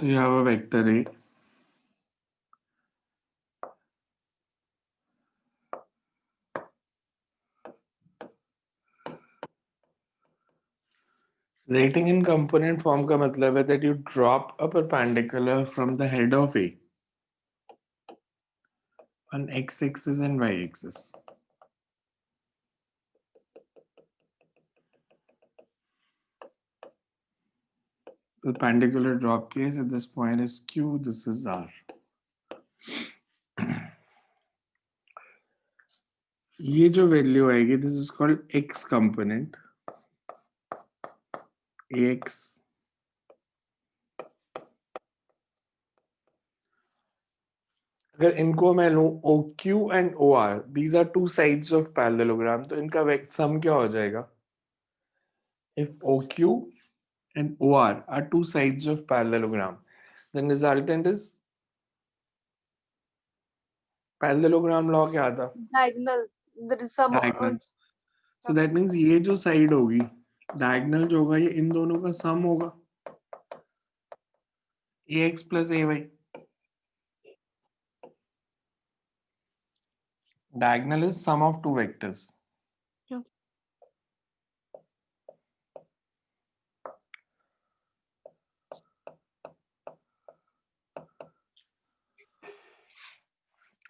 So you have a vector A. Rating in component form का मतलब है that you drop a perpendicular from the head of A on x-axis and y-axis. Perpendicular drop case at this point is Q, this is R. ये जो value आएगी, this is called x component, ax. अगर इनको मैं लूं OQ and OR, these are two sides of parallelogram, तो इनका सम क्या हो जाएगा? If OQ and OR are two sides of parallelogram, then resultant is parallelogram law क्या था? Diagonal. There is some. Diagonal. So that means ये जो side होगी, diagonal जो होगा, ये इन दोनों का sum होगा, ax plus ay. Diagonal is sum of two vectors. Yeah.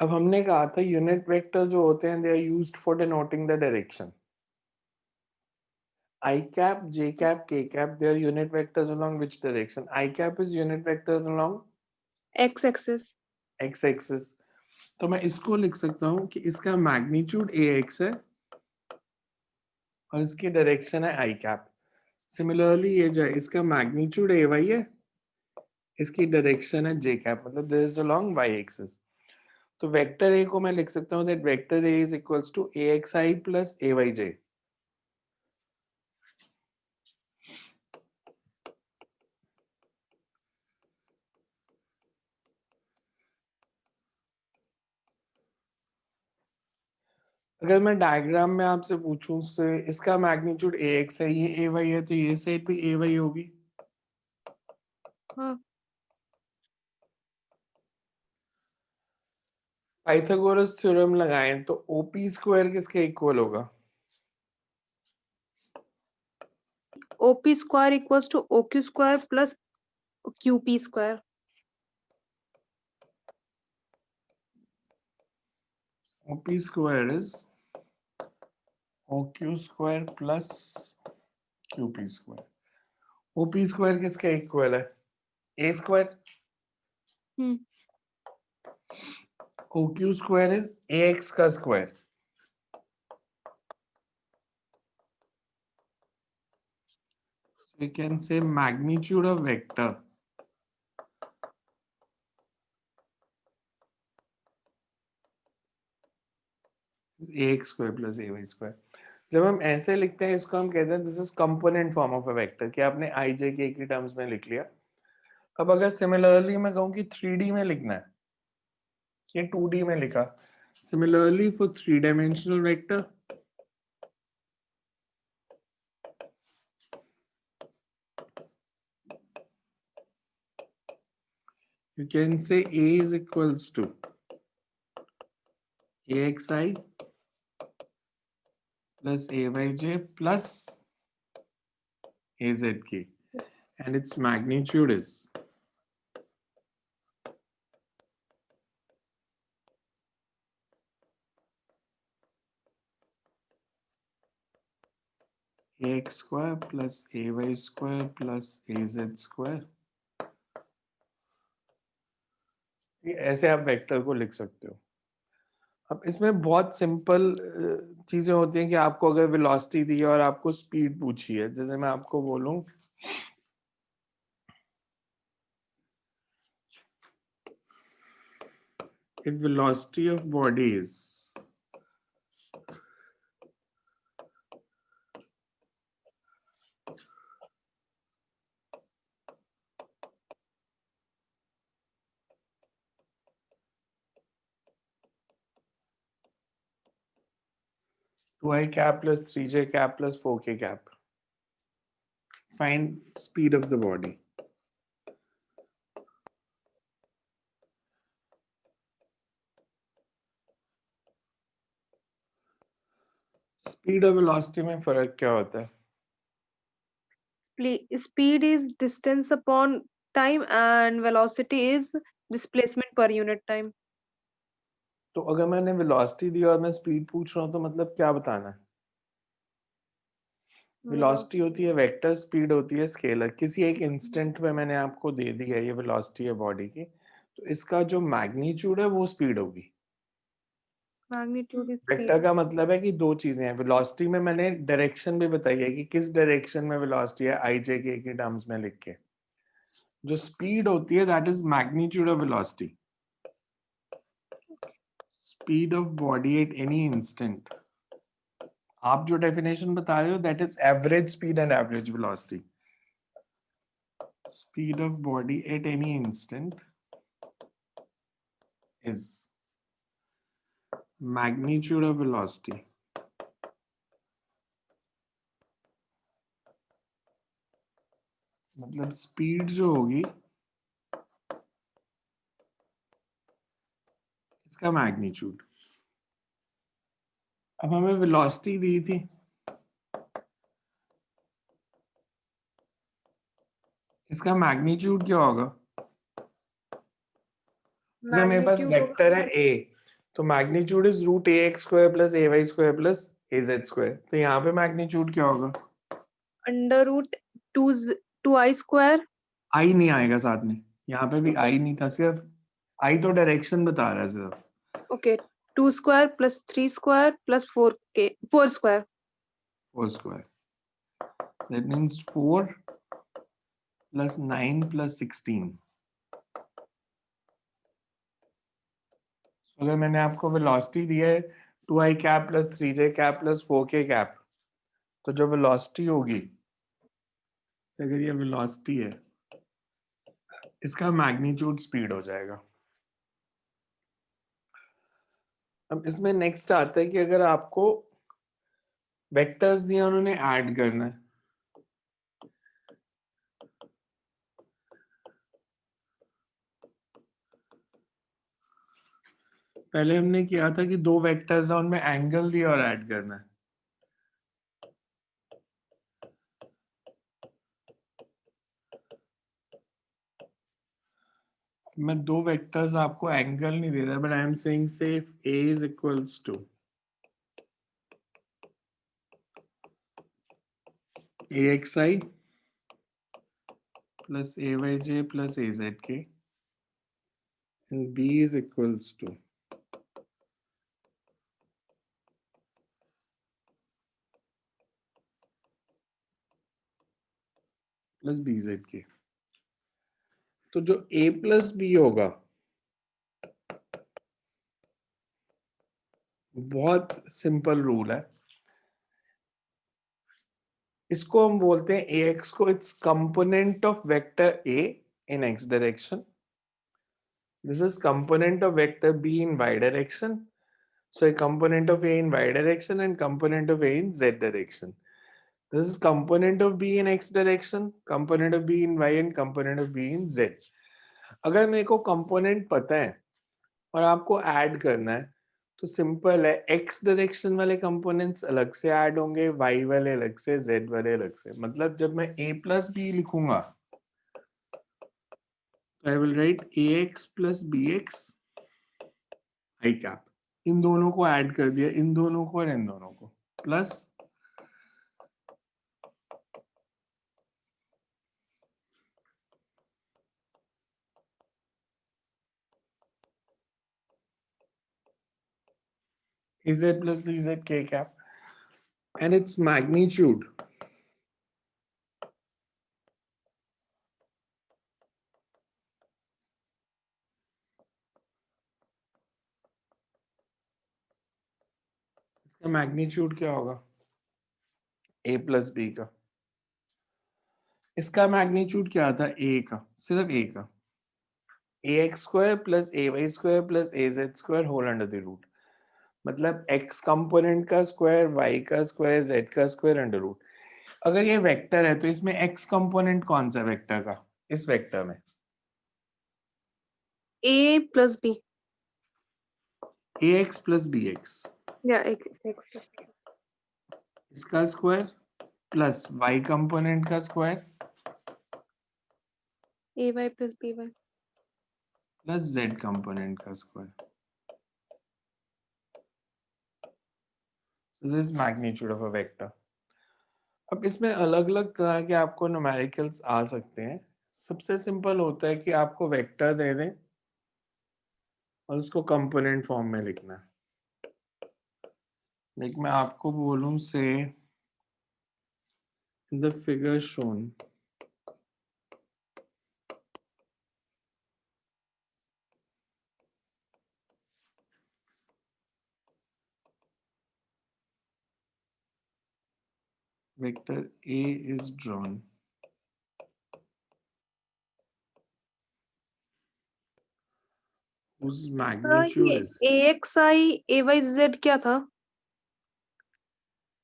अब हमने कहा था यूनिट वेक्टर जो होते हैं, they are used for denoting the direction. I cap, J cap, K cap, they are unit vectors along which direction? I cap is unit vector along x-axis. x-axis. तो मैं इसको लिख सकता हूँ कि इसका मैग्नीट्यूड ax है और इसकी डायरेक्शन है I cap. सिमिलरली ये जो है, इसका मैग्नीट्यूड ay है, इसकी डायरेक्शन है J cap, मतलब this is along y axis. तो वेक्टर a को मैं लिख सकता हूँ that vector a is equals to axi plus ayj. अगर मैं डायग्राम में आपसे पूछूं से इसका मैग्नीट्यूड ax है, ये ay है, तो ये साइड भी ay होगी. हाँ. पाइथागोरस थ्योरम लगाएं तो OP स्क्वायर किसके इक्वल होगा? OP square equals to OQ square plus QP square. OP square is OQ square plus QP square. OP square किसके इक्वल है? A square. OQ square is AX का square. We can say magnitude of vector is AX square plus AY square. जब हम ऐसे लिखते हैं इसको हम कहते हैं this is component form of a vector, कि आपने आई जे के की टर्म्स में लिख लिया. अब अगर सिमिलरली मैं कहूं कि 3D में लिखना है, ये 2D में लिखा, similarly for 3 dimensional vector you can say A is equals to AXI plus AYJ plus AZK, and its magnitude is AX square plus AY square plus AZ square. ऐसे आप वेक्टर को लिख सकते हो. अब इसमें बहुत सिंपल चीजें होती हैं कि आपको अगर वेलोसिटी दी है और आपको स्पीड पूछी है, जैसे मैं आपको बोलूं if velocity of body is 2i cap plus 3j cap plus 4k cap. Find speed of the body. Speed और वेलोसिटी में फर्क क्या होता है? Speed is distance upon time and velocity is displacement per unit time. तो अगर मैंने velocity दी और मैं स्पीड पूछ रहा हूँ तो मतलब क्या बताना है? वेलोसिटी होती है वेक्टर, स्पीड होती है स्केलर। किसी एक इंस्टेंट में मैंने आपको दे दी है ये वेलोसिटी है बॉडी की, तो इसका जो मैग्नीट्यूड है वो स्पीड होगी। Magnitude is vector speed. का मतलब है कि दो चीजें हैं। वेलोसिटी में मैंने डायरेक्शन भी बताई है कि किस डायरेक्शन में वेलोसिटी है, आई जे के टर्म्स में लिख के। जो स्पीड होती है that is magnitude of velocity, speed of body at any instant. आप जो डेफिनेशन बता रहे हो that is average speed and average velocity. Speed of body at any instant is magnitude of velocity मतलब स्पीड जो होगी इसका मैग्नीट्यूड। अब हमें वेलोसिटी दी थी, इसका मैग्नीट्यूड क्या होगा? अगर मेरे पास Magnitude वेक्टर है a, तो magnitude is root a x square plus a y square plus a z square. तो यहाँ पे मैग्नीट्यूड क्या होगा? under root 2i square. आई नहीं आएगा साथ में, यहाँ पे भी आई नहीं था, सिर्फ आई तो डायरेक्शन बता रहा है सिर्फ। Okay, 2 square plus 3 square plus 4 square. 4 square, that means 4 plus 9 plus 16। अगर मैंने आपको वेलोसिटी दी है 2i cap plus 3j cap plus 4k cap, तो जो वेलोसिटी होगी, अगर ये वेलोसिटी है, इसका मैग्नीट्यूड स्पीड हो जाएगा। अब इसमें नेक्स्ट आता है कि अगर आपको वेक्टर्स दिए उन्होंने ऐड करना है, पहले हमने किया था कि दो वेक्टर्स है उनमें एंगल दिया और ऐड करना है। मैं दो वेक्टर्स आपको एंगल नहीं दे रहा, बट आई एम सेइंग से a is equals to axi plus ayj plus azk and b is equals to plus bzk। तो जो a प्लस b होगा, बहुत सिंपल रूल है, इसको हम बोलते हैं ax को it's component of vector a in x direction, this is component of vector b in y direction, so a component of a in y direction and component of a in z direction, this is component of b in x direction, component of b in y and component of b in z। अगर मेरे को component पता है और आपको add करना है तो सिंपल है, x डायरेक्शन वाले कंपोनेंट्स अलग से ऐड होंगे, y वाले अलग से, z वाले अलग से। मतलब जब मैं a प्लस बी लिखूंगा तो I will write ax plus bx I cap, इन दोनों को ऐड कर दिया, इन दोनों को और इन दोनों को, plus az plus bz k cap and its magnitude इसका मैग्नीट्यूड क्या होगा a प्लस b का? इसका मैग्नीट्यूड क्या था a का, सिर्फ a का, ax square plus ay square plus az square whole under the root. मतलब x कंपोनेंट का स्क्वायर, y का स्क्वायर, z का स्क्वायर अंडर रूट। अगर ये वेक्टर है तो इसमें x कंपोनेंट कौन सा वेक्टर का, इस वेक्टर में A plus B. ax plus bx। Yeah, x plus B. इसका स्क्वायर प्लस y कंपोनेंट का square ay plus by. Plus z component का square. So this is magnitude of a vector. अब इसमें अलग अलग तरह के आपको न्यूमेरिकल्स आ सकते हैं। सबसे सिंपल होता है कि आपको वेक्टर दे दें और उसको कंपोनेंट फॉर्म में लिखना है। लाइक मैं आपको बोलूं से the figure shown vector A is drawn whose sir magnitude ये is axi ayz क्या था?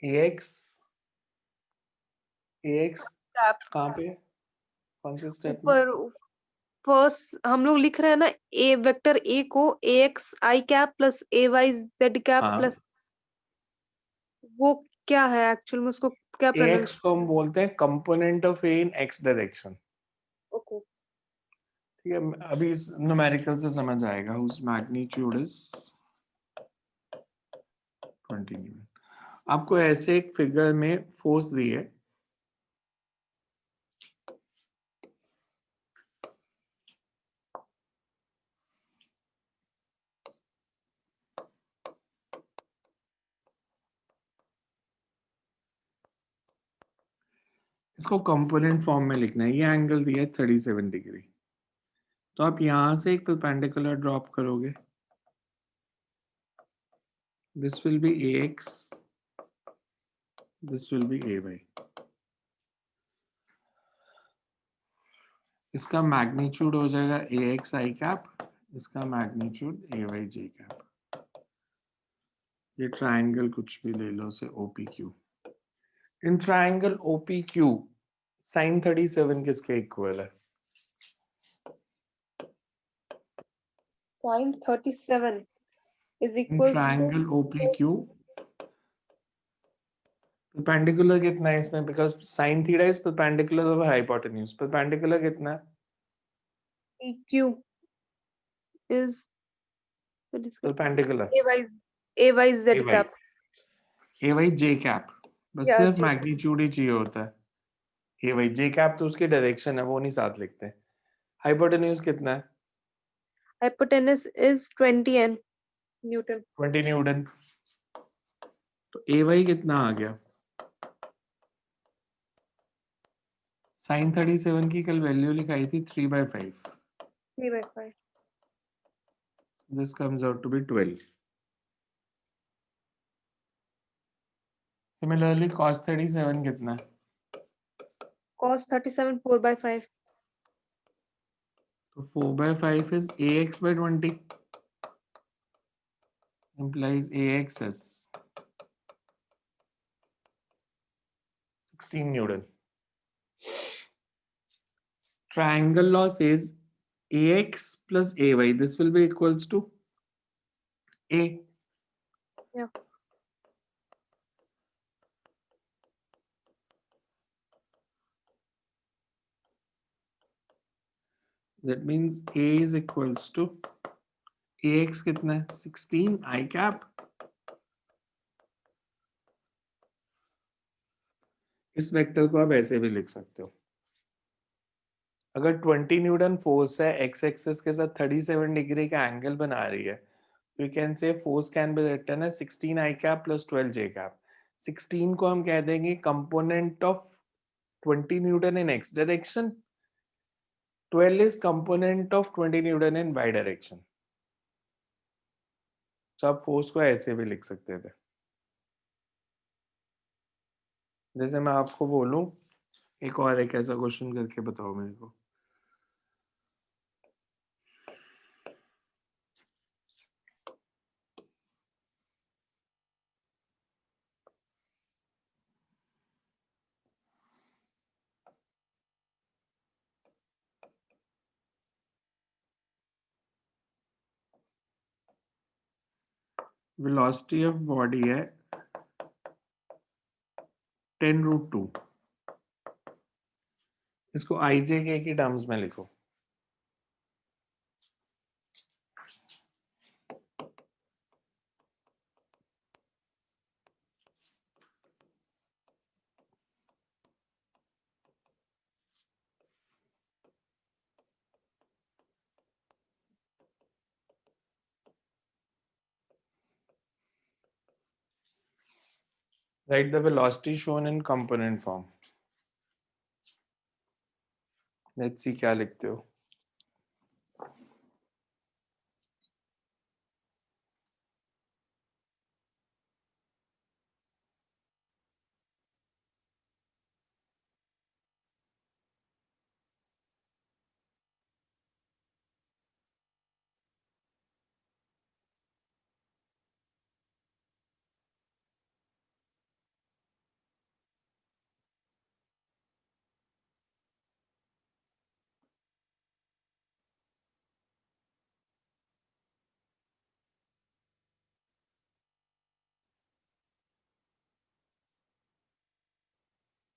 ax Cap. कहाँ पे है? कौन से स्टेप में? ऊपर फर्स्ट हम लोग लिख रहे हैं ना ए वेक्टर ए को ax i cap plus ay z cap हाँ प्लस वो क्या है एक्चुअल में उसको क्या ax प्रोनाउंस? को हम बोलते हैं component of a in x direction. Okay ठीक है, अभी इस न्यूमेरिकल से समझ आएगा whose magnitude is 20 न्यूटन। आपको ऐसे एक फिगर में फोर्स दी है, इसको कंपोनेंट फॉर्म में लिखना है। ये एंगल दिया है 37 डिग्री, तो आप यहां से एक परपेंडिकुलर ड्रॉप करोगे। This will be ax, this will be ay। इसका मैग्नीट्यूड हो जाएगा ax i कैप, इसका मैग्नीट्यूड ay j कैप। ये ट्रायंगल कुछ भी ले लो से OPQ। In triangle OPQ sin 37 किसके इक्वल है? sin 37 is in equals to triangle OPQ perpendicular कितना है इसमें? Because sin theta is perpendicular over hypotenuse. Perpendicular कितना है? PQ is perpendicular ayz ay cap. ay j cap. बस Yeah, सिर्फ J. Magnitude ही चाहिए होता है। ay j कैप तो उसकी डायरेक्शन है, वो नहीं साथ लिखते। हाइपोटेन्यूज कितना है? Hypotenuse is 20 n Newton. 20 Newton. तो ay कितना आ गया? sin 37 की कल वैल्यू लिखाई थी 3/5। 3/5. This comes out to be 12। Similarly cos 37 कितना है? Cos 37 4/5. तो 4/5 is ax by 20 implies ax as 16 Newton. Triangle law says ax plus ay. This will be equals to a. Yeah. That means a is equals to ax कितना है? 16 I cap. इस vector को आप ऐसे भी लिख सकते हो। अगर 20 न्यूटन फोर्स है, एक्स एक्सिस के साथ 37 डिग्री का एंगल बना रही है, तो you can say force can be written as 16 I cap plus 12 J cap। 16 को हम कह देंगे component of 20 Newton in x direction, 12 is component of 20 Newton in y direction. तो आप फोर्स को ऐसे भी लिख सकते थे। जैसे मैं आपको बोलूं, एक और एक ऐसा क्वेश्चन करके बताओ मेरे को। वेलोसिटी ऑफ बॉडी है 10√2। इसको IJK की टर्म्स में लिखो। Write the velocity shown in component form. Let's see क्या लिखते हो।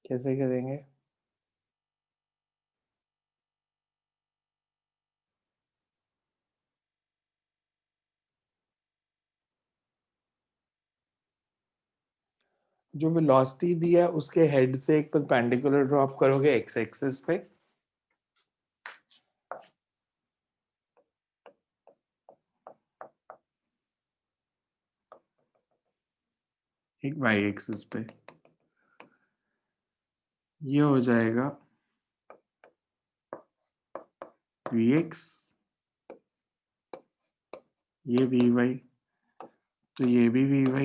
कैसे करेंगे? जो वेलोसिटी दिया है उसके हेड से एक परपेंडिकुलर ड्रॉप करोगे एक्स एक्सिस पे, एक वाई एक्सिस पे। ये हो जाएगा Vx, ये Vy, तो ये भी Vy।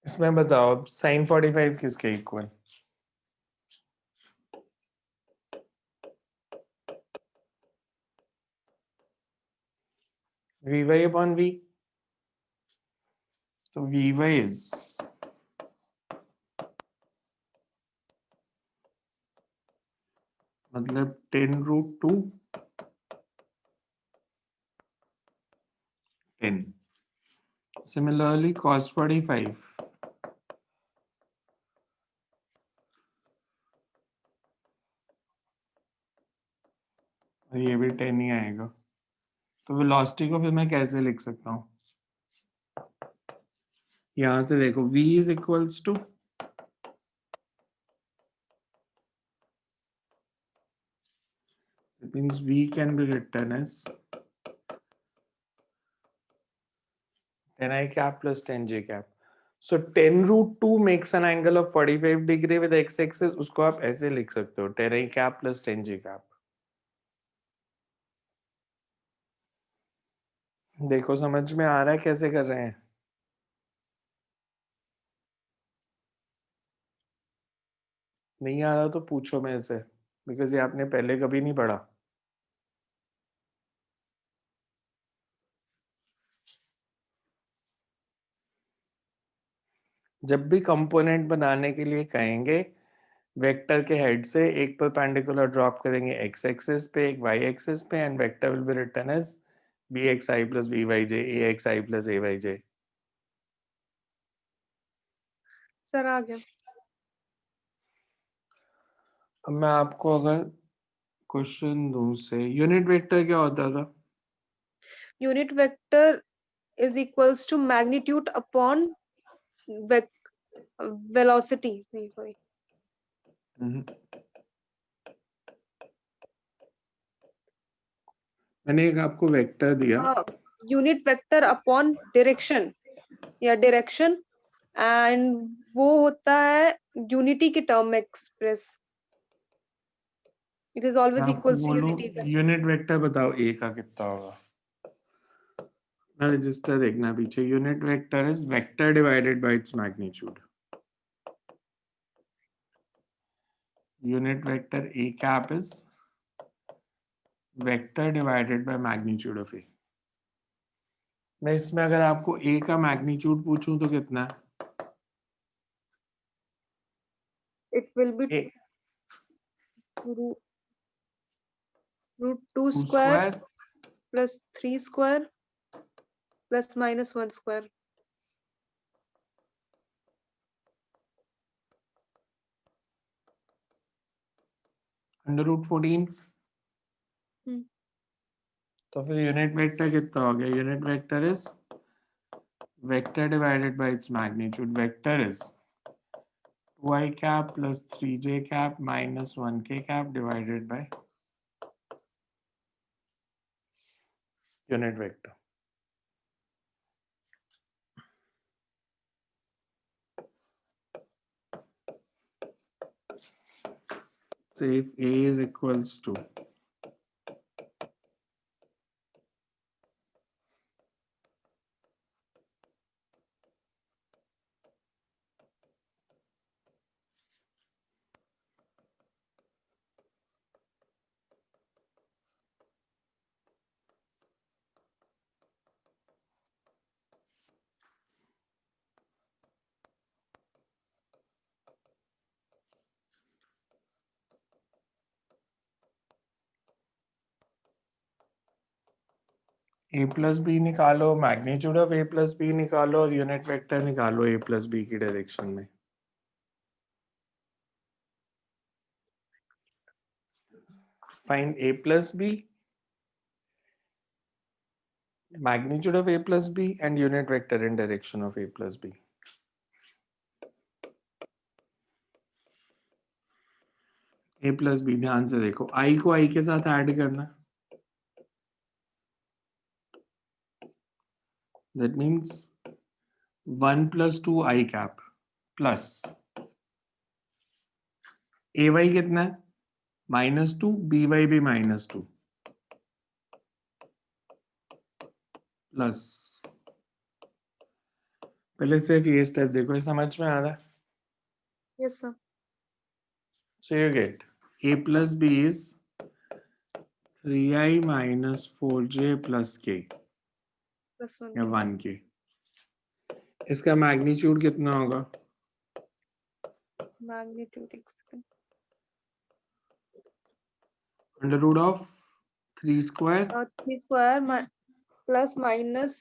इसमें बताओ sin 45 किसके इक्वल? Vy upon V। तो Vy इज मतलब 10√2 10। Similarly cos 45, और ये भी 10 ही आएगा। तो वेलोसिटी को फिर मैं कैसे लिख सकता हूँ? यहां से देखो v is equals to, it means v can be written as 10i cap plus 10j cap. So 10√2 makes an angle of 45 degree with x axis. उसको आप ऐसे लिख सकते हो 10i cap plus 10j cap. देखो समझ में आ रहा है कैसे कर रहे हैं? नहीं आ रहा तो पूछो मेरे से, बिकॉज ये आपने पहले कभी नहीं पढ़ा। जब भी कंपोनेंट बनाने के लिए कहेंगे, वेक्टर के हेड से एक परपेंडिकुलर ड्रॉप करेंगे एक्स एक्सिस पे, एक वाई एक्सिस पे, and vector will be written as bxi plus byj, axi plus ayj. Sir आ गया। अब मैं आपको अगर क्वेश्चन दूं से, यूनिट वेक्टर क्या होता था? Unit vector is equals to magnitude upon velocity. Sorry, मैंने एक आपको वेक्टर दिया, यूनिट वेक्टर अपॉन डायरेक्शन या डायरेक्शन, एंड वो होता है यूनिटी के टर्म में एक्सप्रेस। इट इज मैं ऑलवेज आपको इक्वल्स टू बोलूं यूनिटी। यूनिट वेक्टर बताओ ए का कितना होगा? मैं रजिस्टर देखना पीछे। Unit vector is vector divided by its magnitude. Unit vector a cap is vector divided by magnitude of ए। मैं इसमें अगर आपको ए का मैग्नीट्यूड पूछूं तो कितना है? It will be a root 2 2 square square plus 3 square plus minus 1 square. Under root 14 तो फिर यूनिट वेक्टर कितना हो गया? Unit vector is vector divided by its magnitude. Vector is 2i cap plus 3j cap minus 1k cap divided by unit vector. So if A is equals to A plus B निकालो, magnitude of A plus B निकालो और unit vector निकालो A plus B की direction में. Find A plus B, magnitude of A plus B and unit vector in direction of A plus B. A plus B ध्यान से देखो, I को I के साथ ऐड करना. That means 1 plus 2 I cap plus AY कितना है? -2, BY भी -2 प्लस. पहले सिर्फ ये स्टेप देखो, ये समझ में आ रहा है? Yes, sir. So you get A plus B is 3i minus 4j plus k Plus 1. या 1k. इसका मैग्नीट्यूड कितना होगा? Magnitude. एक second. Under root of 3 square 3 square plus minus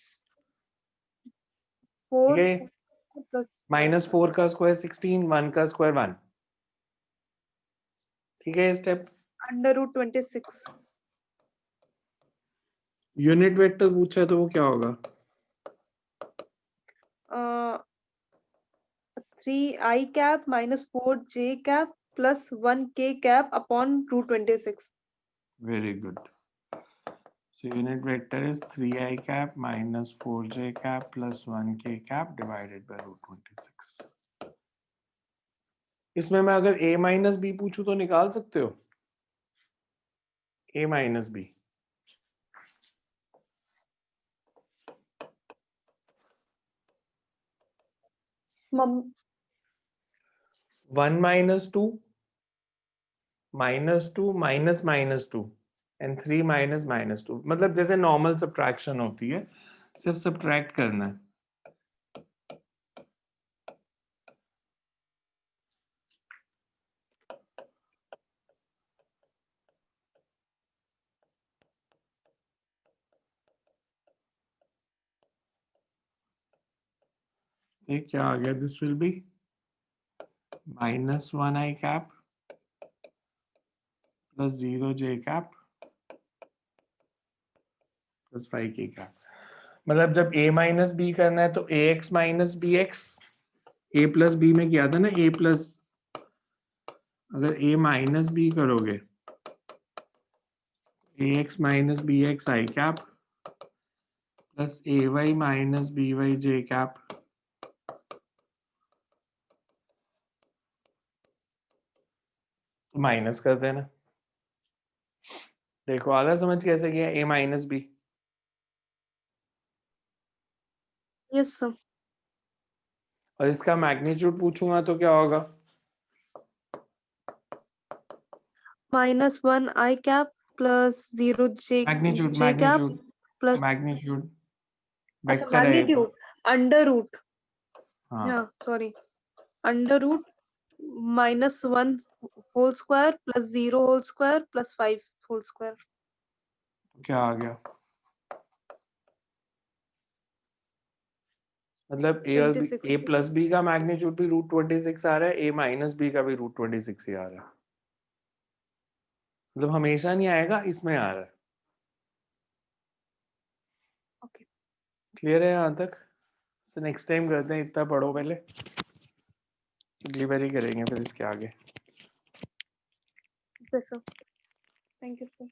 4 ठीक है. plus -4 का स्क्वायर 16, 1 का स्क्वायर 1. ठीक है. Step under root 26. Unit vector पूछा है तो वो क्या होगा? 3i cap minus 4j cap plus 1k cap upon root 26. Very good. So unit vector is 3i cap minus 4j cap plus 1k cap divided by root 26. इसमें मैं अगर a minus b पूछूं तो निकाल सकते हो? a minus b. Mum, 1 minus 2 minus 2 minus minus 2 and 3 minus minus 2. मतलब जैसे नॉर्मल सब्ट्रैक्शन होती है, सिर्फ सब्ट्रैक्ट करना है. ये क्या आ गया? This will be -1i cap plus 0j cap plus 5k cap. मतलब जब a minus b करना है तो ax minus bx. a plus b में किया था ना a plus. अगर a minus b करोगे ax minus bx I cap plus ay minus by j cap. तो माइनस कर देना. देखो आधा समझ कैसे किया? a minus b. yes, sir. और इसका मैग्नीट्यूड पूछूंगा तो क्या होगा? -1 I cap plus 0 j magnitude j cap magnitude plus magnitude अच्छा वेक्टर है ये तो. magnitude under root. हाँ. Yeah, sorry. Under root -1 whole square plus 0 whole square plus 5 whole square. क्या आ गया? मतलब ए और बी, 26 ए प्लस बी का मैग्नीट्यूड भी √26 आ रहा है, ए माइनस बी का भी √26 ही आ रहा है, मतलब हमेशा नहीं आएगा, इसमें आ रहा है। ओके क्लियर है यहाँ तक? सो नेक्स्ट टाइम करते हैं, इतना पढ़ो पहले, डिलीवरी करेंगे फिर इसके आगे। Sir, thank you sir.